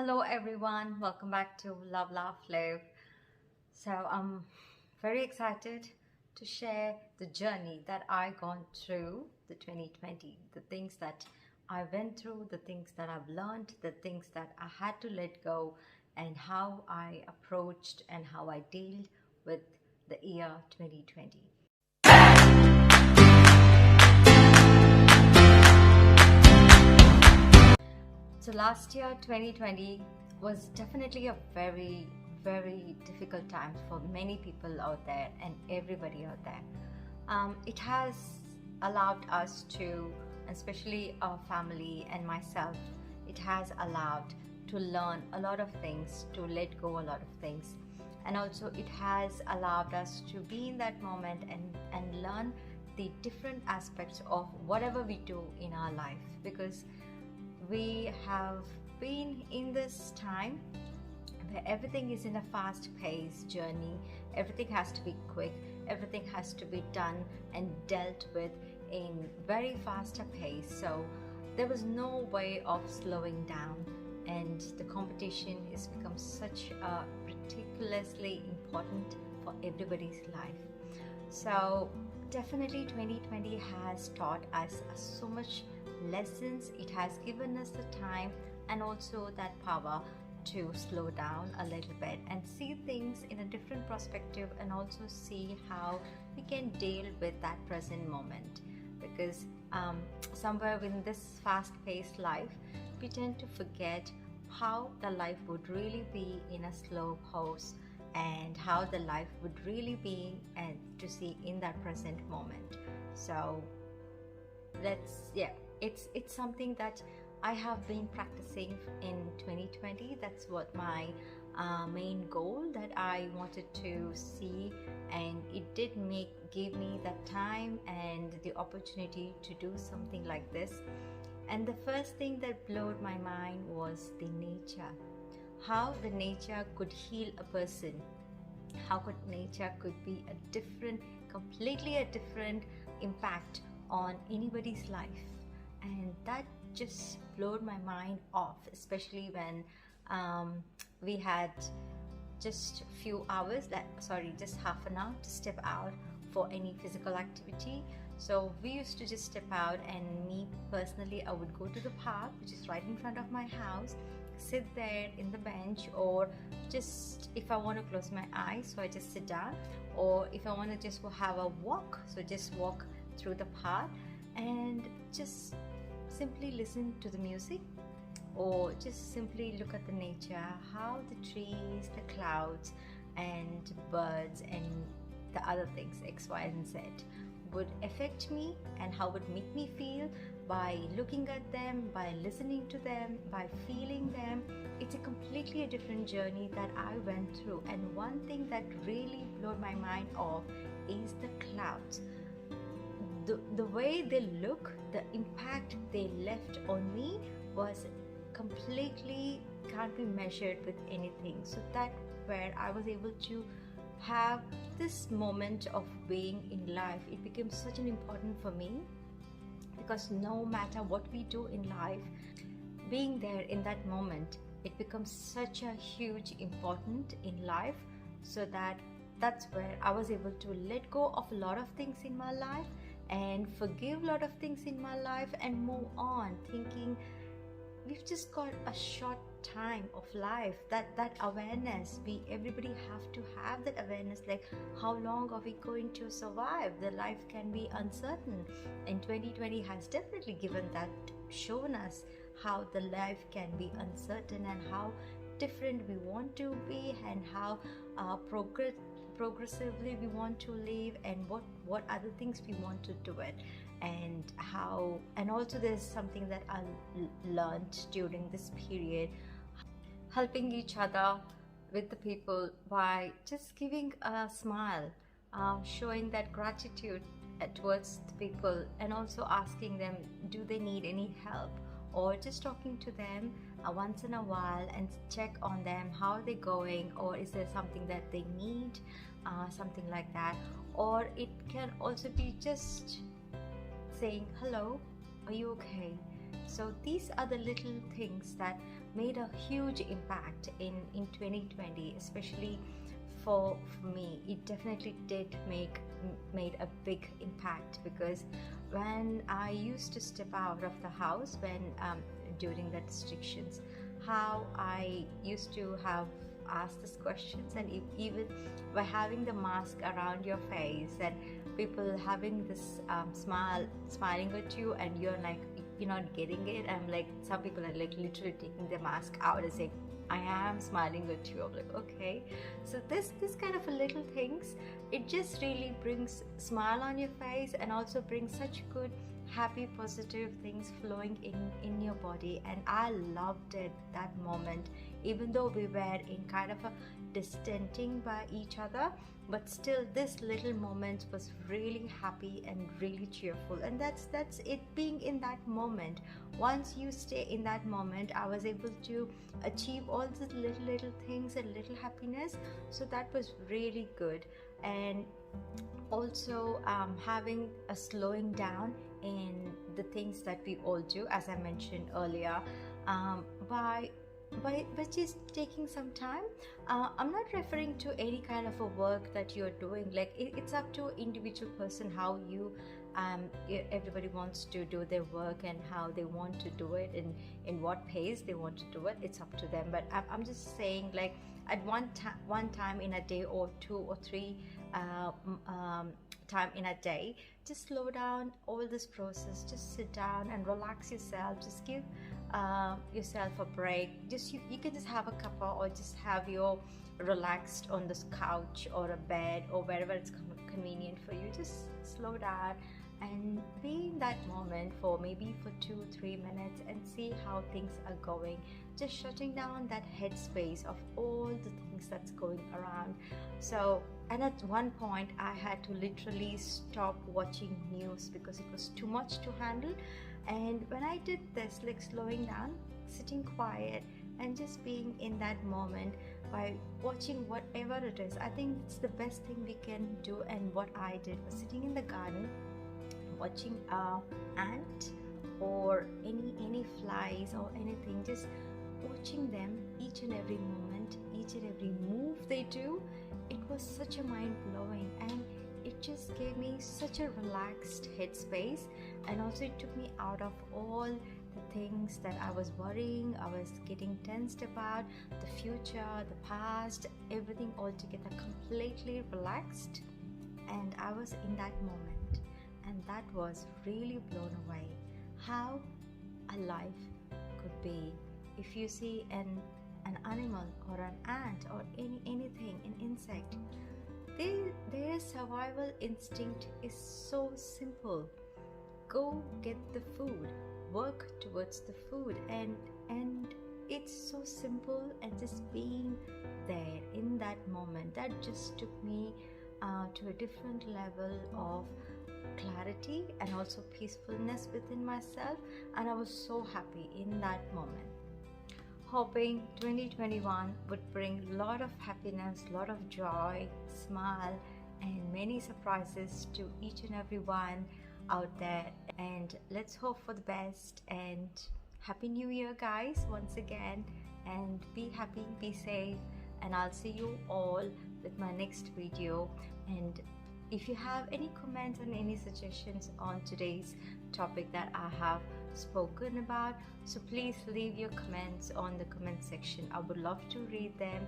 Hello everyone, welcome back to Love Laugh Live. So I'm very excited to share the journey that I gone through the 2020, the things that I went through, the things that I've learned, the things that I had to let go, and how I approached and how I dealt with the year 2020. So last year 2020 was definitely a very difficult time for many people out there and everybody out there. It has allowed us to, especially our family and myself, it has allowed to learn a lot of things, to let go a lot of things, and also it has allowed us to be in that moment and learn the different aspects of whatever we do in our life, because we have been in this time where everything is in a fast-paced journey. Everything has to be quick, everything has to be done and dealt with in very faster pace. So there was no way of slowing down, and the competition has become such a ridiculously important for everybody's life. So definitely 2020 has taught us so much lessons. It has given us the time and also that power to slow down a little bit and see things in a different perspective, and also see how we can deal with that present moment. Because somewhere within this fast-paced life, we tend to forget how the life would really be in a slow pause, and how the life would really be and to see in that present moment. So it's something that I have been practicing in 2020. That's what my main goal that I wanted to see, and it did give me that time and the opportunity to do something like this. And the first thing that blew my mind was the nature. How the nature could heal a person. How could nature could be completely a different impact on anybody's life. And that just blew my mind off, especially when we had just few hours, just half an hour to step out for any physical activity. So we used to just step out, and me personally, I would go to the park, which is right in front of my house, sit there in the bench, or just if I want to close my eyes, so I just sit down, or if I want to just have a walk, so just walk through the park and just simply listen to the music, or just simply look at the nature, how the trees, the clouds and birds and the other things X, Y and Z would affect me, and how would make me feel by looking at them, by listening to them, by feeling them. It's a completely different journey that I went through. And one thing that really blew my mind off is the clouds. The way they look, the impact they left on me was completely can't be measured with anything. So that where I was able to have this moment of being in life, it became such an important for me, because no matter what we do in life, being there in that moment, it becomes such a huge important in life. So that's where I was able to let go of a lot of things in my life and forgive a lot of things in my life and move on, thinking we've just got a short time of life. That awareness, everybody have to have that awareness, like how long are we going to survive? The life can be uncertain, and 2020 has definitely given that, shown us how the life can be uncertain, and how different we want to be, and how progressively we want to live, and what other things we want to do it, and also there's something that I learned during this period, helping each other with the people by just giving a smile, showing that gratitude towards the people, and also asking them, do they need any help, or just talking to them once in a while and check on them, how they're going, or is there something that they need, something like that. Or it can also be just saying, hello, are you okay? So these are the little things that made a huge impact in 2020, especially for me. It definitely did made a big impact, because when I used to step out of the house when during the restrictions, how I used to have asked these questions, and even by having the mask around your face and people having this smiling at you, and you're like, you're not getting it. I'm like, some people are like literally taking their mask out and saying, I am smiling at you. I'm like, okay. So this kind of little things, it just really brings smile on your face, and also brings such good, happy, positive things flowing in your body. And I loved it that moment, even though we were in kind of a distancing by each other, but still this little moment was really happy and really cheerful. And that's it, being in that moment. Once you stay in that moment, I was able to achieve all the little things and little happiness. So that was really good. And also having a slowing down in the things that we all do, as I mentioned earlier, by just taking some time. I'm not referring to any kind of a work that you're doing. Like it's up to individual person how you everybody wants to do their work, and how they want to do it, in what pace they want to do it. It's up to them. But I'm just saying, like, at one time in a day, or 2 or 3 time in a day, just slow down all this process. Just sit down and relax yourself. Just give yourself a break. Just you can just have a cuppa, or just have your relaxed on this couch or a bed, or wherever it's convenient for you. Just slow down and be in that moment for maybe for 2-3 minutes, and see how things are going. Just shutting down that headspace of all the things that's going around. So, and at one point I had to literally stop watching news because it was too much to handle. And when I did this, like slowing down, sitting quiet, and just being in that moment by watching whatever it is, I think it's the best thing we can do. And what I did was sitting in the garden, watching ant, or any flies or anything, just watching them, each and every moment, each and every move they do. It was such a mind-blowing, and it just gave me such a relaxed headspace. And also it took me out of all the things that I was worrying, I was getting tensed about, the future, the past, everything altogether, completely relaxed. And I was in that moment, and that was really blown away how a life could be. If you see an animal or an ant or anything, an insect, their survival instinct is so simple. Go get the food, work towards the food, and it's so simple. And just being there in that moment, that just took me to a different level of clarity and also peacefulness within myself. And I was so happy in that moment. Hoping 2021 would bring a lot of happiness, a lot of joy, smile, and many surprises to each and every one out there. And let's hope for the best. And Happy New Year, guys, once again. And be happy, be safe. And I'll see you all with my next video. And if you have any comments and any suggestions on today's topic that I have spoken about, so please leave your comments on the comment section. I would love to read them